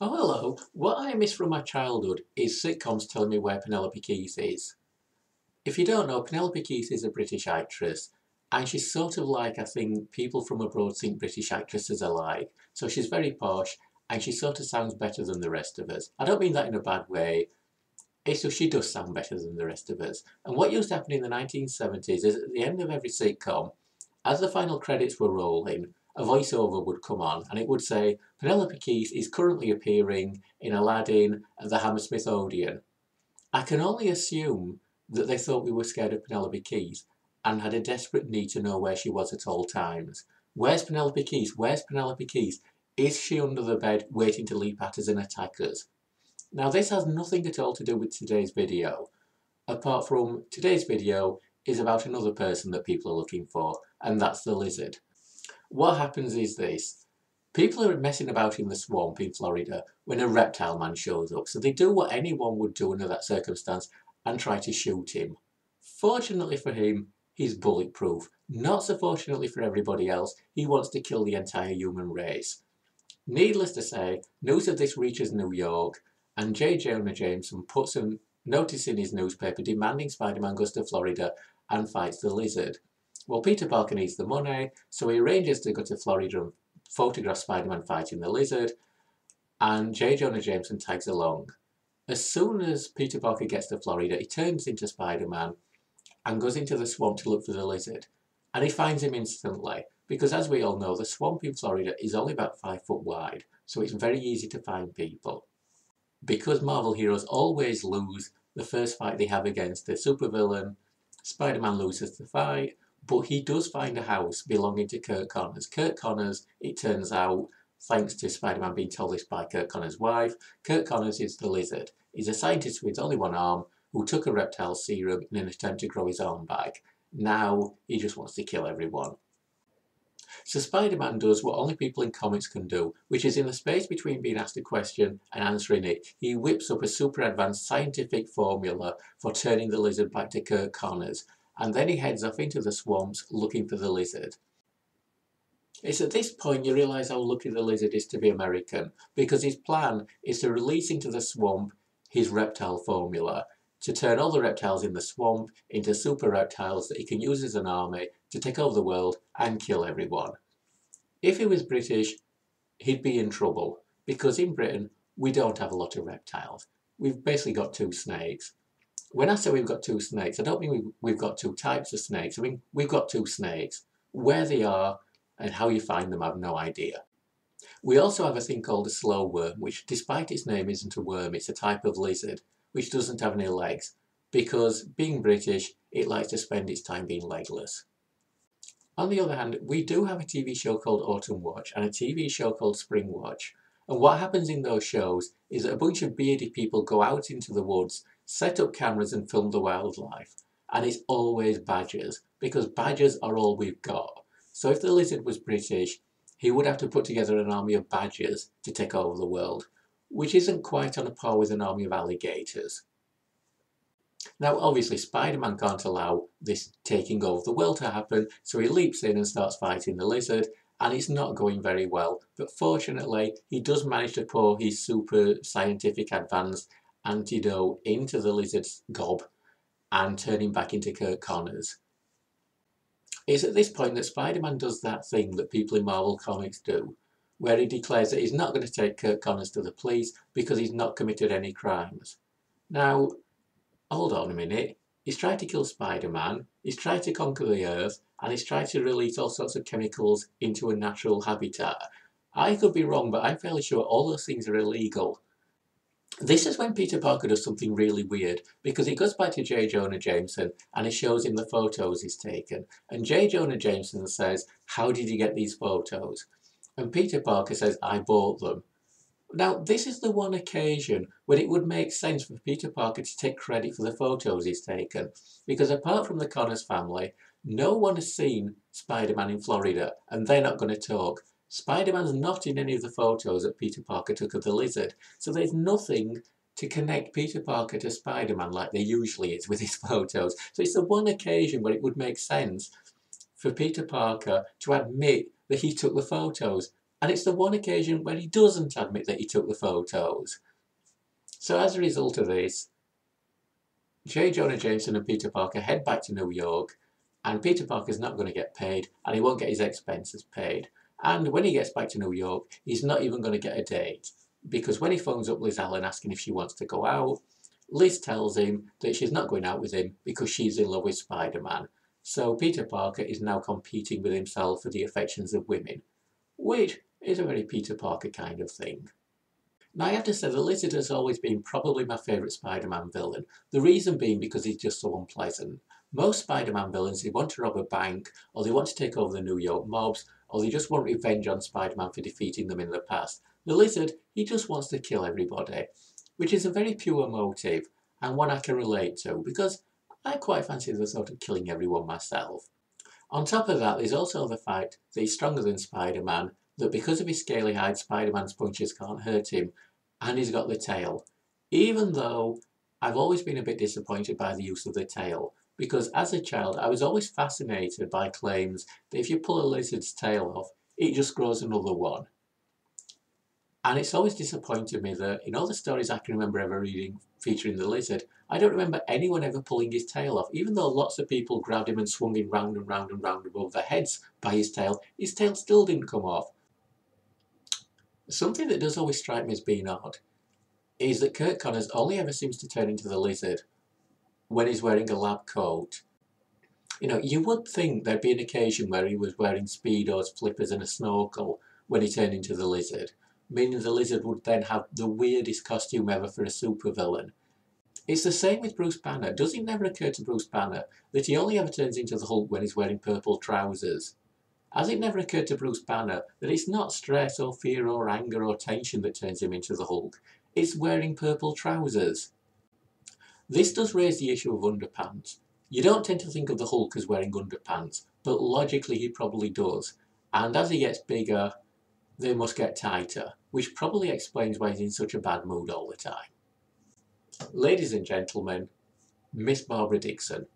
Oh, hello. What I miss from my childhood is sitcoms telling me where Penelope Keith is. If you don't know, Penelope Keith is a British actress, and she's sort of like, I think, people from abroad think British actresses are like. So she's very posh, and she sort of sounds better than the rest of us. I don't mean that in a bad way, it's just she does sound better than the rest of us. And what used to happen in the 1970s is at the end of every sitcom, as the final credits were rolling, a voiceover would come on and it would say, Penelope Keith is currently appearing in Aladdin and the Hammersmith Odeon. I can only assume that they thought we were scared of Penelope Keith and had a desperate need to know where she was at all times. Where's Penelope Keith? Where's Penelope Keith? Is she under the bed waiting to leap at us and attack us? Now this has nothing at all to do with today's video, apart from today's video is about another person that people are looking for, and that's the lizard. What happens is this. People are messing about in the swamp in Florida when a reptile man shows up, so they do what anyone would do under that circumstance and try to shoot him. Fortunately for him, he's bulletproof. Not so fortunately for everybody else, he wants to kill the entire human race. Needless to say, news of this reaches New York, and J. Jonah Jameson puts a notice in his newspaper demanding Spider-Man goes to Florida and fights the lizard. Well, Peter Parker needs the money, so he arranges to go to Florida and photograph Spider-Man fighting the lizard, and J. Jonah Jameson tags along. As soon as Peter Parker gets to Florida, he turns into Spider-Man and goes into the swamp to look for the lizard. And he finds him instantly, because as we all know, the swamp in Florida is only about 5 foot wide, so it's very easy to find people. Because Marvel heroes always lose the first fight they have against a supervillain, Spider-Man loses the fight, but he does find a house belonging to Curt Connors. Curt Connors, it turns out, thanks to Spider-Man being told this by Curt Connors' wife, Curt Connors is the lizard. He's a scientist with only one arm who took a reptile serum in an attempt to grow his arm back. Now he just wants to kill everyone. So Spider-Man does what only people in comics can do, which is in the space between being asked a question and answering it, he whips up a super advanced scientific formula for turning the lizard back to Curt Connors, and then he heads off into the swamps looking for the lizard. It's at this point you realise how lucky the lizard is to be American, because his plan is to release into the swamp his reptile formula, to turn all the reptiles in the swamp into super reptiles that he can use as an army to take over the world and kill everyone. If he was British, he'd be in trouble, because in Britain we don't have a lot of reptiles. We've basically got 2 snakes. When I say we've got 2 snakes, I don't mean we've got 2 types of snakes. I mean we've got 2 snakes. Where they are and how you find them, I have no idea. We also have a thing called a slow worm, which despite its name isn't a worm, it's a type of lizard which doesn't have any legs, because being British, it likes to spend its time being legless. On the other hand, we do have a TV show called Autumn Watch and a TV show called Spring Watch. And what happens in those shows is that a bunch of bearded people go out into the woods, set up cameras and film the wildlife. And it's always badgers, because badgers are all we've got. So if the lizard was British, he would have to put together an army of badgers to take over the world, which isn't quite on a par with an army of alligators. Now obviously Spider-Man can't allow this taking over the world to happen, so he leaps in and starts fighting the lizard, and it's not going very well, but fortunately he does manage to pour his super scientific advanced antidote into the lizard's gob and turn him back into Curt Connors. It's at this point that Spider-Man does that thing that people in Marvel Comics do, where he declares that he's not going to take Curt Connors to the police because he's not committed any crimes. Now, hold on a minute. He's tried to kill Spider-Man, he's tried to conquer the Earth, and he's tried to release all sorts of chemicals into a natural habitat. I could be wrong, but I'm fairly sure all those things are illegal. This is when Peter Parker does something really weird, because he goes back to J. Jonah Jameson and he shows him the photos he's taken. And J. Jonah Jameson says, "How did you get these photos?" And Peter Parker says, "I bought them." Now, this is the one occasion when it would make sense for Peter Parker to take credit for the photos he's taken, because apart from the Connors family, no one has seen Spider-Man in Florida, and they're not going to talk. Spider-Man's not in any of the photos that Peter Parker took of the lizard, so there's nothing to connect Peter Parker to Spider-Man like there usually is with his photos. So it's the one occasion where it would make sense for Peter Parker to admit that he took the photos, And it's the one occasion where he doesn't admit that he took the photos. So as a result of this, J. Jonah Jameson and Peter Parker head back to New York, and Peter Parker's not going to get paid, and he won't get his expenses paid. And when he gets back to New York, he's not even going to get a date, because when he phones up Liz Allen asking if she wants to go out, Liz tells him that she's not going out with him because she's in love with Spider-Man. So Peter Parker is now competing with himself for the affections of women, which is a very Peter Parker kind of thing. Now, I have to say, the Lizard has always been probably my favourite Spider-Man villain. The reason being because he's just so unpleasant. Most Spider-Man villains, they want to rob a bank, or they want to take over the New York mobs, or they just want revenge on Spider-Man for defeating them in the past. The Lizard, he just wants to kill everybody, which is a very pure motive, and one I can relate to, because I quite fancy the thought of killing everyone myself. On top of that, there's also the fact that he's stronger than Spider-Man, that because of his scaly hide, Spider-Man's punches can't hurt him, and he's got the tail. Even though I've always been a bit disappointed by the use of the tail, because as a child I was always fascinated by claims that if you pull a lizard's tail off, it just grows another one. And it's always disappointed me that in all the stories I can remember ever reading featuring the lizard, I don't remember anyone ever pulling his tail off. Even though lots of people grabbed him and swung him round and round and round above their heads by his tail still didn't come off. Something that does always strike me as being odd is that Curt Connors only ever seems to turn into the lizard when he's wearing a lab coat. You know, you would think there'd be an occasion where he was wearing Speedos, flippers and a snorkel when he turned into the lizard, meaning the lizard would then have the weirdest costume ever for a supervillain. It's the same with Bruce Banner. Does it never occur to Bruce Banner that he only ever turns into the Hulk when he's wearing purple trousers? Has it never occurred to Bruce Banner that it's not stress or fear or anger or tension that turns him into the Hulk? It's wearing purple trousers. This does raise the issue of underpants. You don't tend to think of the Hulk as wearing underpants, but logically he probably does. And as he gets bigger, they must get tighter, which probably explains why he's in such a bad mood all the time. Ladies and gentlemen, Miss Barbara Dixon.